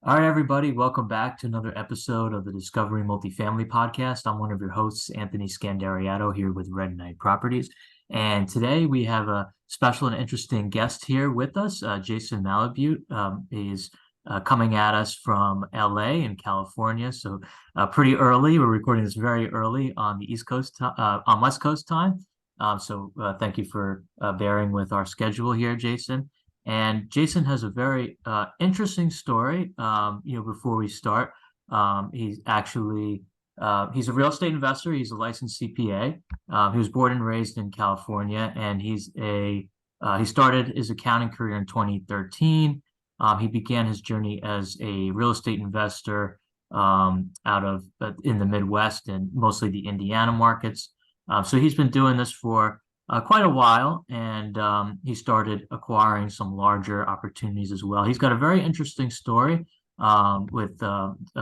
All right, everybody, welcome back to another episode of the Discovery Multifamily podcast. I'm one of your hosts, Anthony Scandariato, here with Red Knight Properties. And today we have a special and interesting guest here with us. Jason Malabute is coming at us from LA in California. So pretty early. We're recording this very early on the East Coast, on West Coast time. So thank you for bearing with our schedule here, Jason. And Jason has a very interesting story. Before we start, he's a real estate investor. He's a licensed CPA. He was born and raised in California, and he started his accounting career in 2013. He began his journey as a real estate investor out of in the Midwest and mostly the Indiana markets. So he's been doing this for quite a while, and he started acquiring some larger opportunities as well. He's got a very interesting story with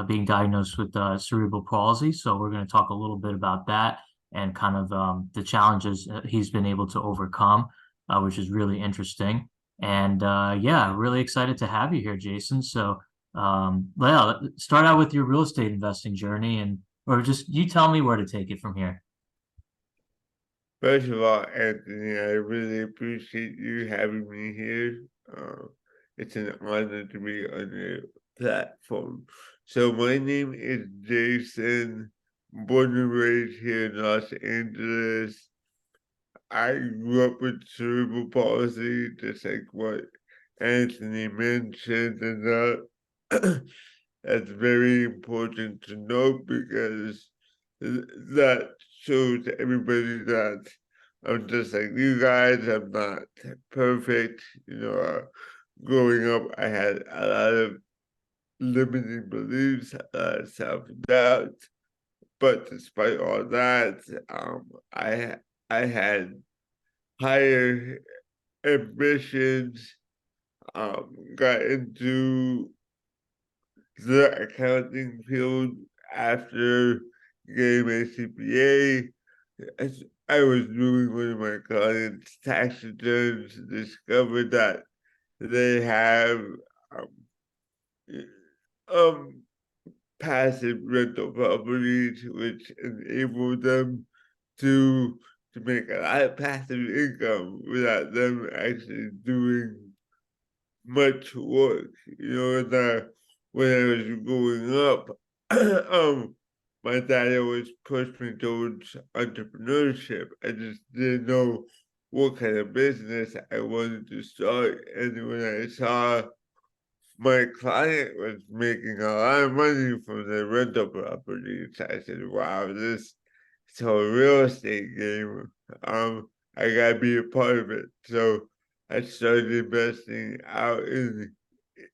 being diagnosed with cerebral palsy. So we're going to talk a little bit about that and kind of the challenges he's been able to overcome, which is really interesting. And yeah, really excited to have you here, Jason. So yeah, start out with your real estate investing journey, and or just you tell me where to take it from here. First of all, Anthony, I really appreciate you having me here. It's an honor to be on your platform. So my name is Jason, born and raised here in Los Angeles. I grew up with cerebral palsy, just like what Anthony mentioned, and that's very important to know because that shows everybody that I'm just like you guys. I'm not perfect. Growing up, I had a lot of limiting beliefs, self-doubt. But despite all that, I had higher ambitions. Got into the accounting field after getting my CPA. As I was doing one of my clients' tax returns, discovered that they have um, um, passive rental properties, which enable them to to make a lot of passive income without them actually doing much work. When I was growing up, my dad always pushed me towards entrepreneurship. I just didn't know what kind of business I wanted to start. And when I saw my client was making a lot of money from the rental properties, I said, wow, this whole real estate game, I gotta be a part of it. So I started investing out in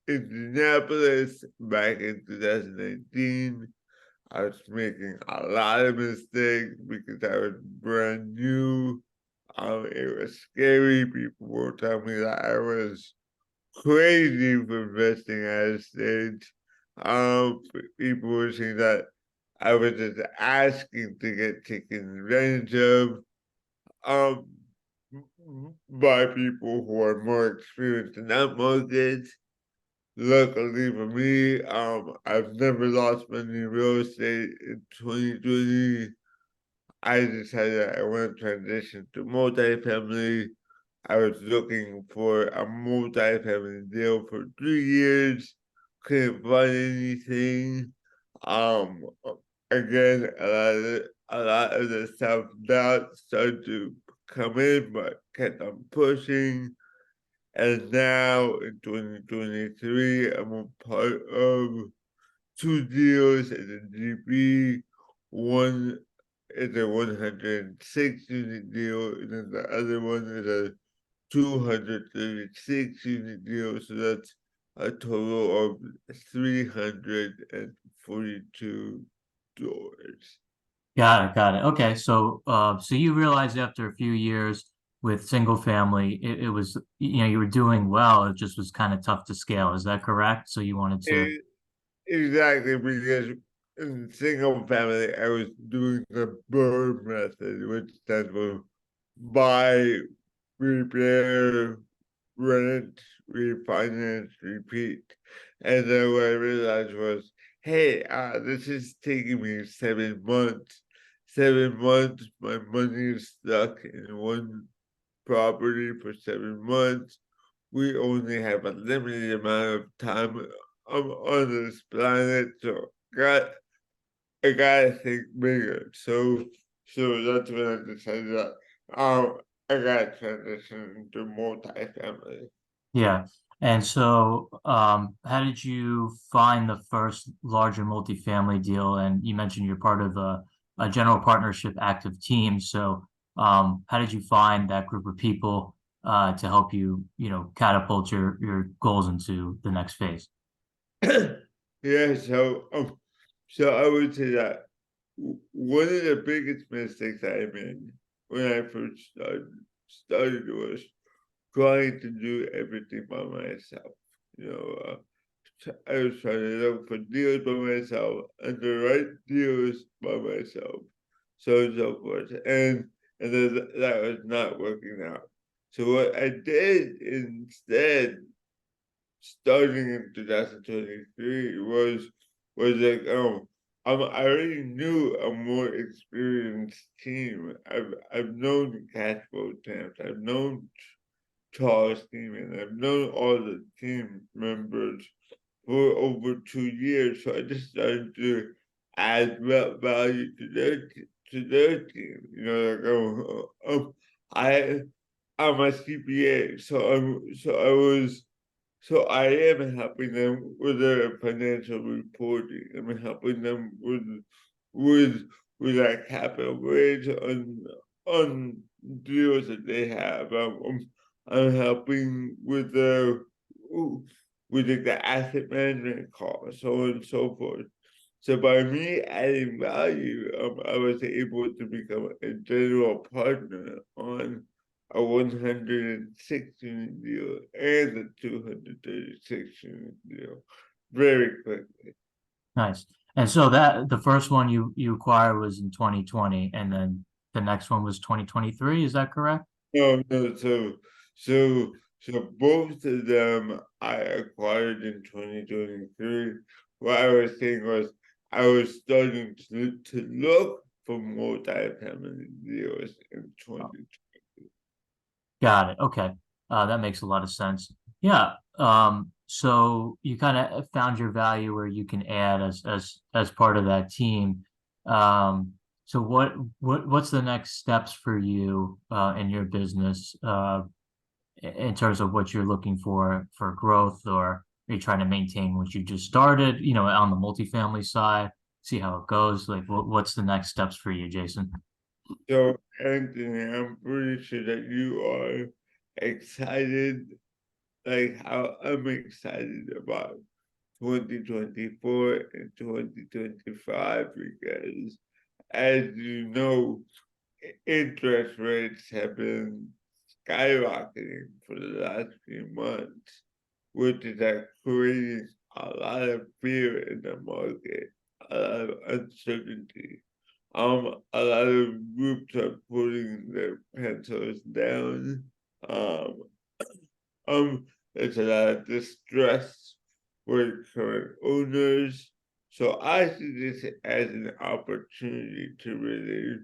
Indianapolis back in 2019. I was making a lot of mistakes because I was brand new. It was scary. People were telling me that I was crazy for investing out of state. People were saying that I was just asking to get taken advantage of um, by people who are more experienced in that market. Luckily for me, I've never lost money in real estate in 2020. I decided I want to transition to multifamily. I was looking for a multifamily deal for 3 years, couldn't find anything. Um, Again, a lot of the self doubt started to come in, but kept on pushing. And now in 2023, I'm a part of two deals as a GP. One is a 106 unit deal, and then the other one is a 236 unit deal. So that's a total of 342 doors. Got it, got it. Okay, so you realized after a few years with single family, it was you were doing well. It just was kind of tough to scale. Is that correct? So you wanted to. E- Exactly, because in single family, I was doing the BRRRR method, which stands for buy, repair, rent, refinance, repeat. And then what I realized was, hey, this is taking me 7 months. 7 months, my money is stuck in one property for 7 months. We only have a limited amount of time on this planet, so got I gotta think bigger. So that's when I decided that I gotta transition to multifamily. Yeah. And so, how did you find the first larger multifamily deal? And you mentioned you're part of a general partnership active team. So, how did you find that group of people to help you, catapult your goals into the next phase? Yeah, so I would say that one of the biggest mistakes I made when I first started was trying to do everything by myself. You know, I was trying to look for deals by myself and the right deals by myself, so on and so forth. And then that was not working out. So what I did instead, starting in 2023, was like, I already knew a more experienced team. I've known cash flow temps. I've known Charles team, and I've known all the team members for over 2 years. So I just started to add value to their team. Like I I'm a CPA, so I am helping them with their financial reporting. I'm helping them with with that capital raise on deals that they have. I'm helping with the asset management costs, so on and so forth. So by me adding value, I was able to become a general partner on a 106 unit deal and a 236 unit deal very quickly. Nice. And so that the first one you acquired was in 2020, and then the next one was 2023. Is that correct? No, no, so both of them I acquired in 2023. What I was saying was I was starting to look for multi-family deals in 2020. Got it. Okay. That makes a lot of sense. Yeah. So you kind of found your value where you can add as part of that team. So what's the next steps for you in your business in terms of what you're looking for growth, or are you trying to maintain what you just started, on the multifamily side, see how it goes? Like what's the next steps for you, Jason? So Anthony, I'm pretty sure that you are excited like how I'm excited about 2024 and 2025 because, as you know, interest rates have been skyrocketing for the last few months, which is creating a lot of fear in the market, a lot of uncertainty. A lot of groups are putting their pencils down. Um, there's a lot of distress for current owners. So I see this as an opportunity to really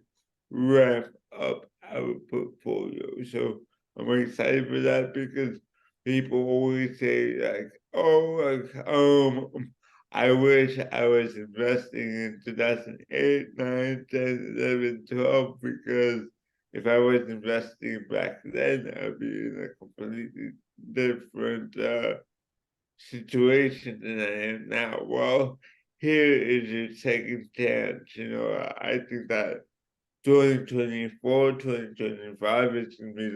ramp up our portfolio. So I'm excited for that because people always say like, oh, I wish I was investing in 2008, 9, 10, 11, 12 because if I was investing back then, I'd be in a completely different situation than I am now. Well, here is your second chance. I think that 2024, 2025 is gonna be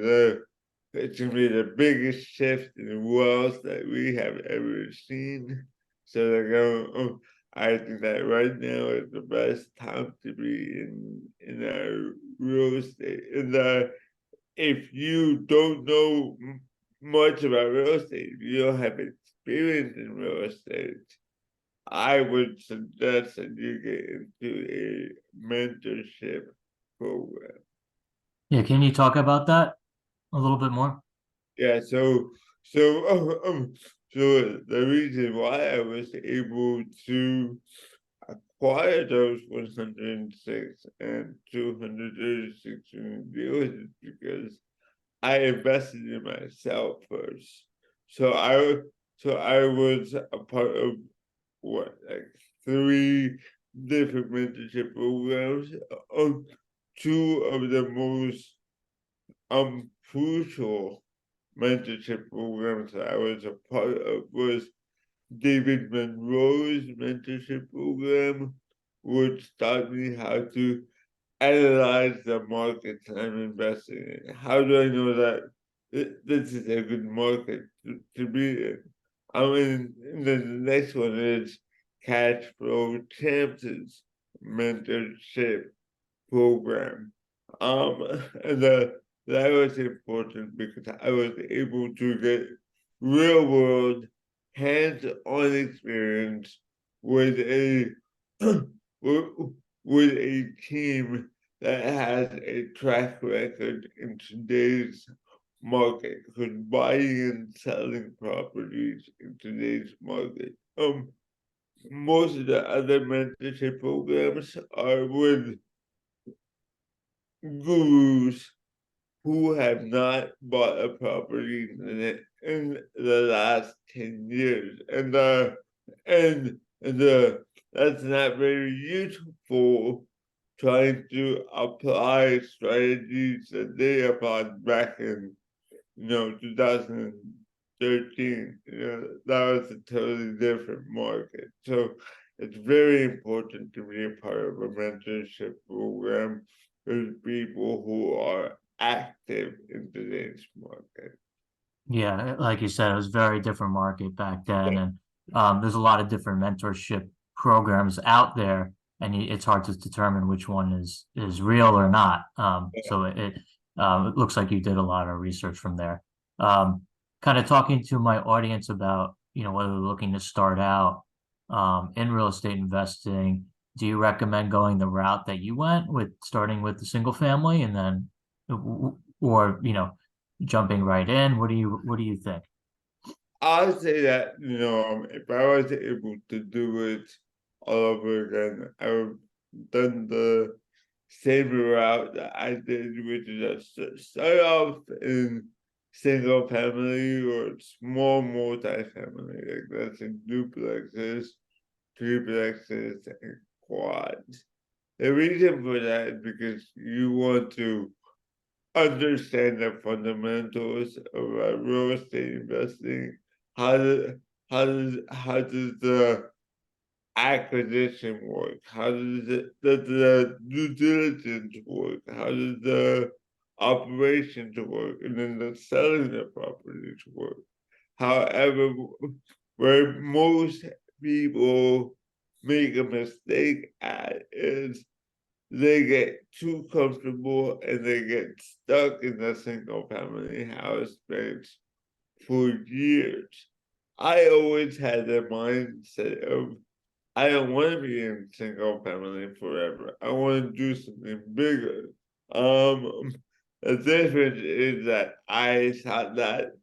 the biggest shift in wealth that we have ever seen. So I think that right now is the best time to be in our real estate. And if you don't know much about real estate, if you don't have experience in real estate, I would suggest that you get into a mentorship program. Yeah, can you talk about that a little bit more? Yeah, So the reason why I was able to acquire those 106 and 236 unit deals is because I invested in myself first. So I was a part of what, like, three different mentorship programs. Two of the most crucial mentorship programs that I was a part of was David Monroe's mentorship program, which taught me how to analyze the markets I'm investing in. How do I know that this is a good market to be in? I mean, the next one is Cash Flow Chances mentorship program. And that was important because I was able to get real world hands-on experience with a with with a team that has a track record in today's market, because buying and selling properties in today's market. Most of the other mentorship programs are with gurus who have not bought a property in the last 10 years. And that's not very useful trying to apply strategies that they applied back in 2013. That was a totally different market. So it's very important to be a part of a mentorship program with people who are active in today's market. Yeah, like you said, it was a very different market back then, and there's a lot of different mentorship programs out there, and it's hard to determine which one is real or not. So it looks like you did a lot of research from there. Kind of talking to my audience about, whether they're looking to start out in real estate investing. Do you recommend going the route that you went with, starting with the single family and then, or jumping right in? What do you think? I would say that, if I was able to do it all over again, I would done the same route that I did, which is just start off in single family or small multifamily, like that's in duplexes, triplexes, and quads. The reason for that is because you want to understand the fundamentals of real estate investing. How does how does the acquisition work? Does the due diligence work? How does the operations work? And then the selling the properties work. However, where most people make a mistake at is they get too comfortable and they get stuck in the single family house space for years. I always had the mindset of I don't want to be in single family forever. I want to do something bigger. Um, the difference is that I thought that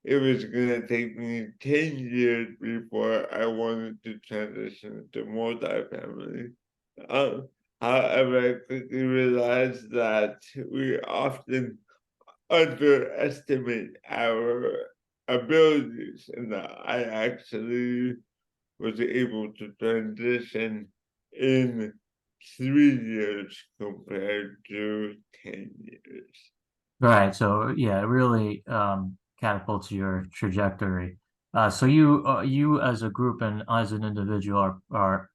it was gonna take me 10 years before I wanted to transition to multifamily. Um, However, I quickly realized that we often underestimate our abilities, and that I actually was able to transition in 3 years compared to 10 years. Right. So yeah, it really catapults your trajectory. So you as a group and as an individual are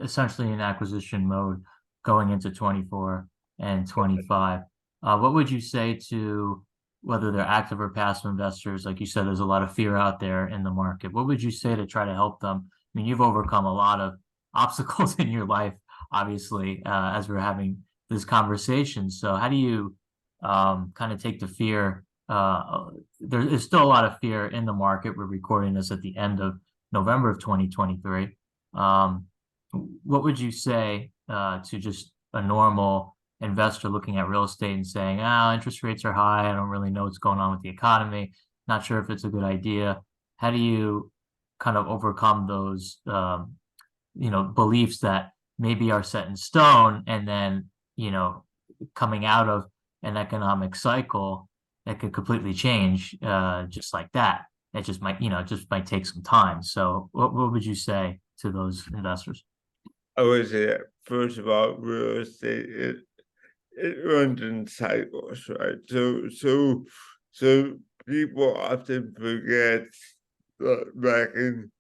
essentially in acquisition mode going into 24 and 25. What would you say to whether they're active or passive investors? Like you said, there's a lot of fear out there in the market. What would you say to try to help them? I mean, you've overcome a lot of obstacles in your life, obviously, as we're having this conversation. So how do you kind of take the fear? There is still a lot of fear in the market. We're recording this at the end of November of 2023. Um, what would you say to just a normal investor looking at real estate and saying, interest rates are high. I don't really know what's going on with the economy. not sure if it's a good idea. How do you kind of overcome those, beliefs that maybe are set in stone, and then, coming out of an economic cycle that could completely change, just like that. It just might, just might take some time. So what would you say to those investors? I would say that first of all, real estate it runs in cycles, right? So people often forget that back in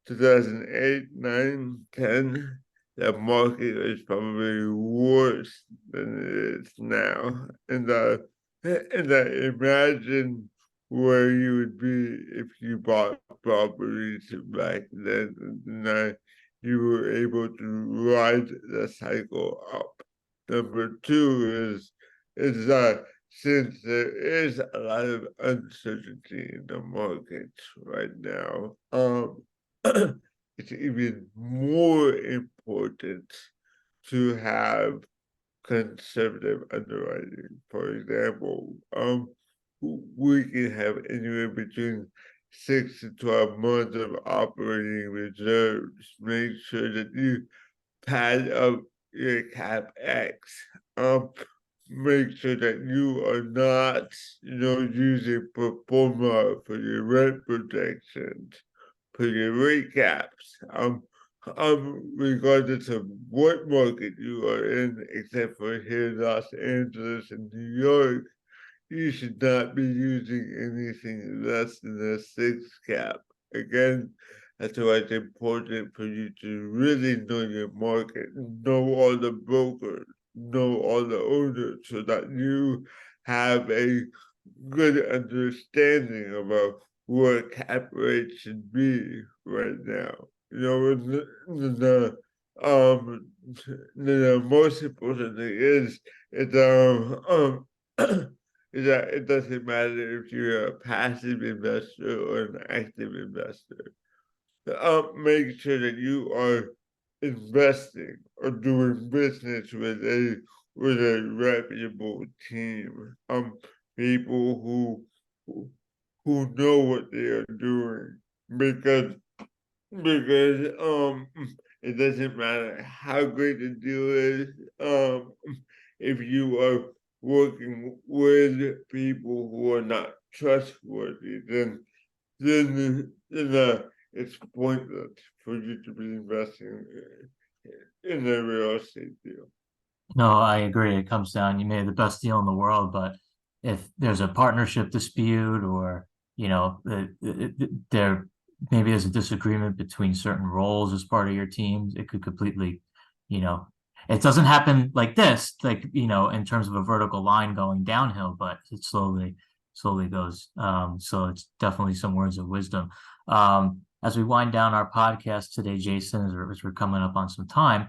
2008, 9, 10, the market was probably worse than it is now. And I imagine where you would be if you bought properties back then, and that you were able to ride the cycle up. Number two is that since there is a lot of uncertainty in the markets right now, it's even more important to have conservative underwriting. For example, we can have anywhere between 6 to 12 months of operating reserves. Make sure that you pad up your CapEx. Um, Make sure that you are not, using pro forma for your rent projections, for your rate caps. Regardless of what market you are in, except for here in Los Angeles and New York, you should not be using anything less than a 6 cap. Again, that's why it's important for you to really know your market, know all the brokers, know all the owners, so that you have a good understanding about where cap rates should be right now. Um, the most important thing is is that it doesn't matter if you're a passive investor or an active investor. Make sure that you are investing or doing business with a reputable team. People who who know what they are doing, because because it doesn't matter how great the deal is, if you are working with people who are not trustworthy, then it's pointless for you to be investing in a real estate deal. No, I agree. It comes down, you made the best deal in the world, but if there's a partnership dispute, or, there maybe there's a disagreement between certain roles as part of your team, it could completely, you know, it doesn't happen like this, like, in terms of a vertical line going downhill, but it slowly goes. So it's definitely some words of wisdom. As we wind down our podcast today, Jason, as we're coming up on some time,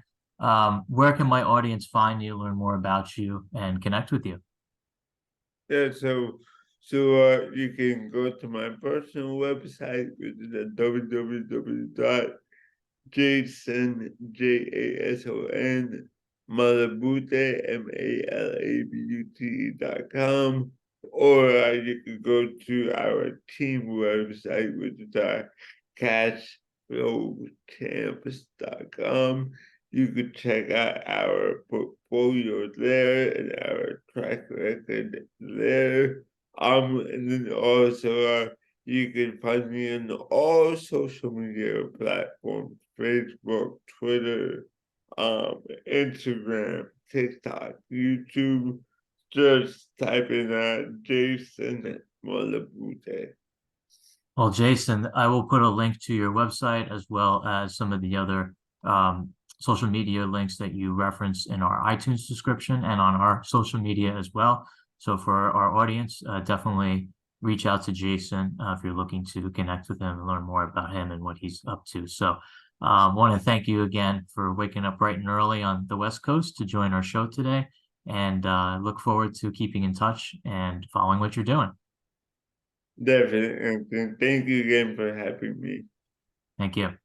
where can my audience find you, learn more about you, and connect with you? Yeah, you can go to my personal website, which is at www.jason Malabute Malabute.com, or you can go to our team website, which is our cashflowcampus.com. You could check out our portfolio there and our track record there. And then also you can find me on all social media platforms: Facebook, Twitter, Instagram, TikTok, YouTube. Just type in Jason Malabute. Well, Jason, I will put a link to your website as well as some of the other social media links that you reference in our iTunes description and on our social media as well. So for our audience, definitely reach out to Jason if you're looking to connect with him and learn more about him and what he's up to. So want to thank you again for waking up bright and early on the West Coast to join our show today, and look forward to keeping in touch and following what you're doing. Definitely. And thank you again for having me. Thank you.